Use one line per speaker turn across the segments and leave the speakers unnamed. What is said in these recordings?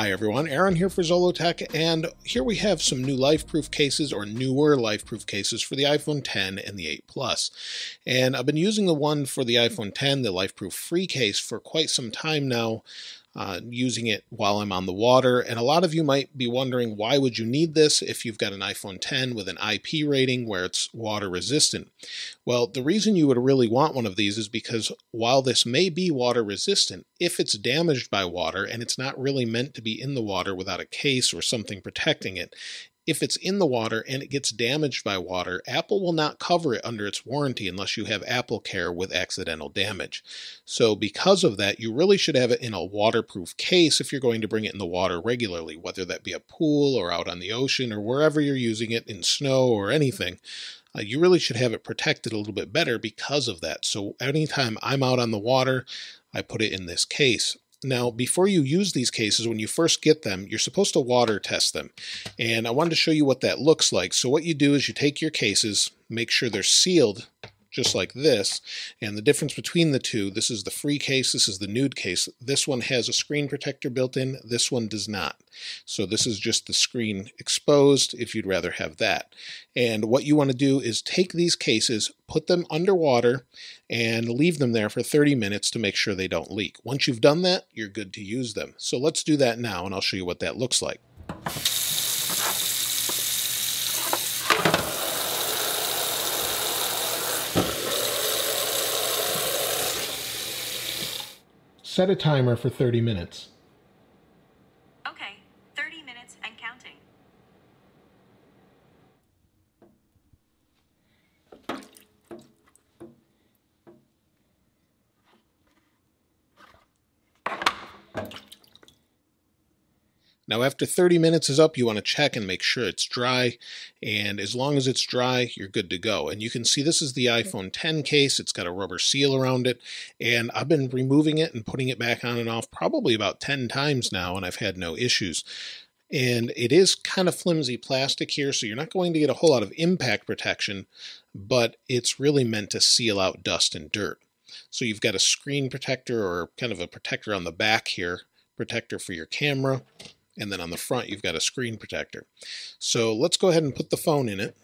Hi everyone, Aaron here for Zollotech, and here we have some new Lifeproof cases, or newer Lifeproof cases for the iPhone X and the 8 Plus. And I've been using the one for the iPhone X, the Lifeproof free case, for quite some time now, using it while I'm on the water. And a lot of you might be wondering, why would you need this if you've got an iPhone X with an IP rating where it's water resistant? Well, the reason you would really want one of these is because while this may be water resistant, if it's damaged by water and it's not really meant to be in the water without a case or something protecting it, if it's in the water and it gets damaged by water, Apple will not cover it under its warranty unless you have Apple Care with accidental damage. So because of that, you really should have it in a waterproof case if you're going to bring it in the water regularly, whether that be a pool or out on the ocean or wherever you're using it, in snow or anything. You really should have it protected a little bit better because of that. So anytime I'm out on the water, I put it in this case. Now, before you use these cases, when you first get them, you're supposed to water test them. And I wanted to show you what that looks like. So what you do is you take your cases, make sure they're sealed just like this. And the difference between the two, this is the free case, this is the Nuud case. This one has a screen protector built in, this one does not. So this is just the screen exposed if you'd rather have that. And what you want to do is take these cases, put them underwater, and leave them there for 30 minutes to make sure they don't leak. Once you've done that, you're good to use them. So let's do that now, and I'll show you what that looks like. Set a timer for 30 minutes.
Okay, 30 minutes and counting.
Now after 30 minutes is up, you want to check and make sure it's dry, and as long as it's dry, you're good to go. And you can see this is the iPhone X case. It's got a rubber seal around it, and I've been removing it and putting it back on and off probably about 10 times now, and I've had no issues. And it is kind of flimsy plastic here, so you're not going to get a whole lot of impact protection, but it's really meant to seal out dust and dirt. So you've got a screen protector, or kind of a protector on the back here, protector for your camera. And then on the front, you've got a screen protector. So let's go ahead and put the phone in it.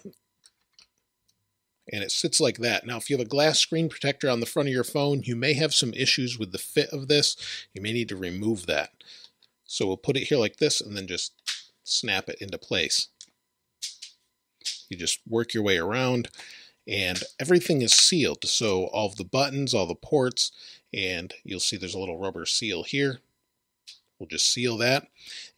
And it sits like that. Now, if you have a glass screen protector on the front of your phone, you may have some issues with the fit of this. You may need to remove that. So we'll put it here like this and then just snap it into place. You just work your way around and everything is sealed. So all of the buttons, all the ports, and you'll see there's a little rubber seal here. We'll just seal that.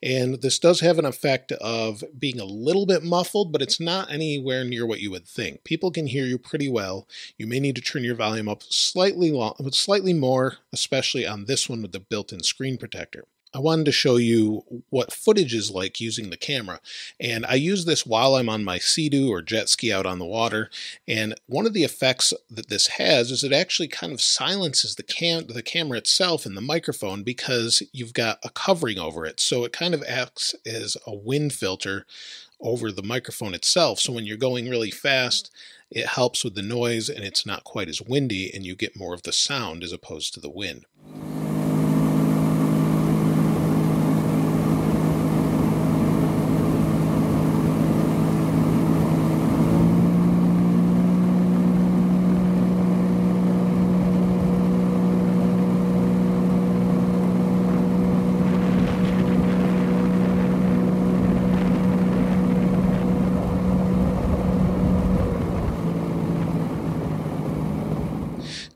And this does have an effect of being a little bit muffled, but it's not anywhere near what you would think. People can hear you pretty well. You may need to turn your volume up slightly more, especially on this one with the built-in screen protector. I wanted to show you what footage is like using the camera. And I use this while I'm on my Sea-Doo or jet ski out on the water. And one of the effects that this has is it actually kind of silences the camera itself and the microphone because you've got a covering over it. So it kind of acts as a wind filter over the microphone itself. So when you're going really fast, it helps with the noise and it's not quite as windy and you get more of the sound as opposed to the wind.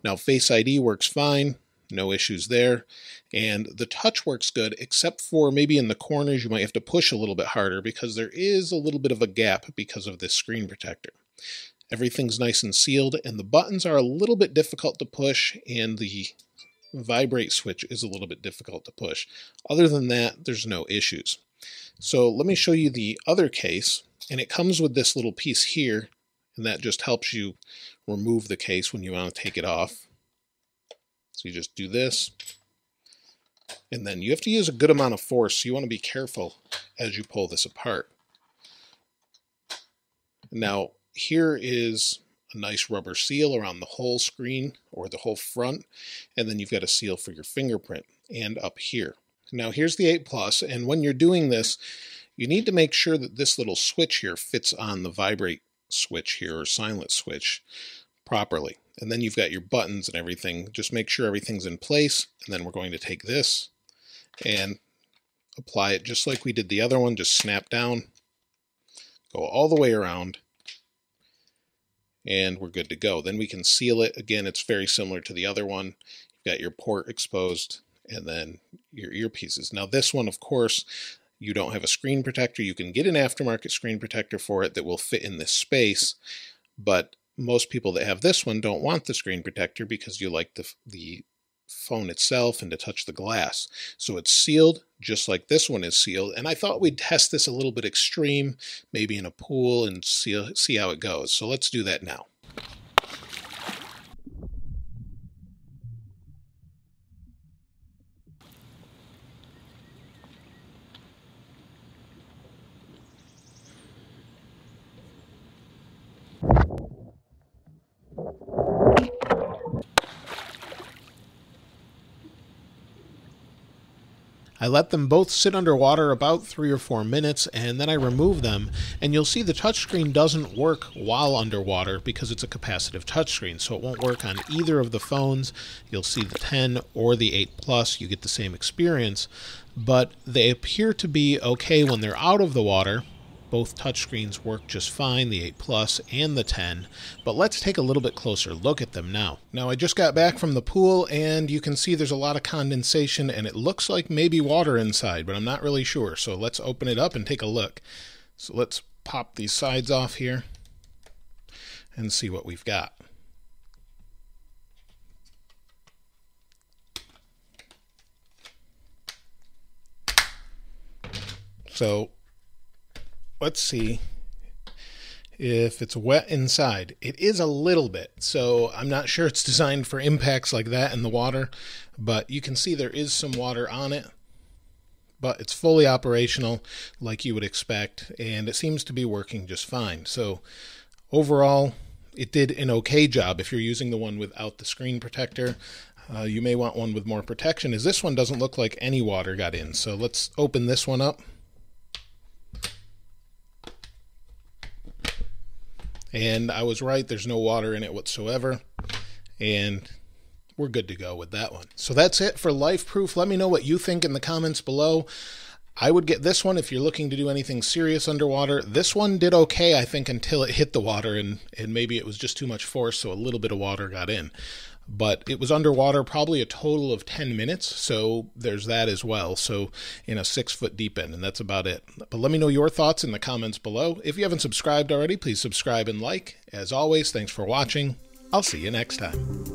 Now Face ID works fine, no issues there, and the touch works good except for maybe in the corners you might have to push a little bit harder because there is a little bit of a gap because of this screen protector. Everything's nice and sealed and the buttons are a little bit difficult to push and the vibrate switch is a little bit difficult to push. Other than that, there's no issues. So let me show you the other case, and it comes with this little piece here, and that just helps you remove the case when you want to take it off. So you just do this, and then you have to use a good amount of force, so you want to be careful as you pull this apart. Now, here is a nice rubber seal around the whole screen or the whole front, and then you've got a seal for your fingerprint and up here. Now here's the 8 Plus, and when you're doing this, you need to make sure that this little switch here fits on the vibrate switch here, or silent switch, properly. And then you've got your buttons and everything. Just make sure everything's in place, and then we're going to take this and apply it just like we did the other one. Just snap down, go all the way around, and we're good to go. Then we can seal it. Again, it's very similar to the other one. You've got your port exposed, and then your earpieces. Now this one, of course, you don't have a screen protector. You can get an aftermarket screen protector for it that will fit in this space, but most people that have this one don't want the screen protector because you like the phone itself and to touch the glass. So it's sealed just like this one is sealed, and I thought we'd test this a little bit extreme, maybe in a pool, and see how it goes. So let's do that now. I let them both sit underwater about 3 or 4 minutes, and then I remove them, and you'll see the touchscreen doesn't work while underwater because it's a capacitive touchscreen, so it won't work on either of the phones. You'll see the 10 or the 8 Plus, you get the same experience, but they appear to be okay when they're out of the water. Both touchscreens work just fine, the 8 Plus and the 10, but let's take a little bit closer look at them now. Now I just got back from the pool, and you can see there's a lot of condensation, and it looks like maybe water inside, but I'm not really sure. So let's open it up and take a look. So let's pop these sides off here and see what we've got. So let's see if it's wet inside. It is a little bit, so I'm not sure it's designed for impacts like that in the water, but you can see there is some water on it, but it's fully operational like you would expect, and it seems to be working just fine. So overall, it did an okay job. If you're using the one without the screen protector, you may want one with more protection, as this one doesn't look like any water got in. So let's open this one up. And I was right, there's no water in it whatsoever, and we're good to go with that one. So that's it for Lifeproof. Let me know what you think in the comments below. I would get this one if you're looking to do anything serious underwater. This one did okay, I think, until it hit the water, and maybe it was just too much force, so a little bit of water got in. But it was underwater probably a total of 10 minutes, so there's that as well. So in a 6-foot deep end, and that's about it. But let me know your thoughts in the comments below. If you haven't subscribed already, please subscribe and like. As always, thanks for watching. I'll see you next time.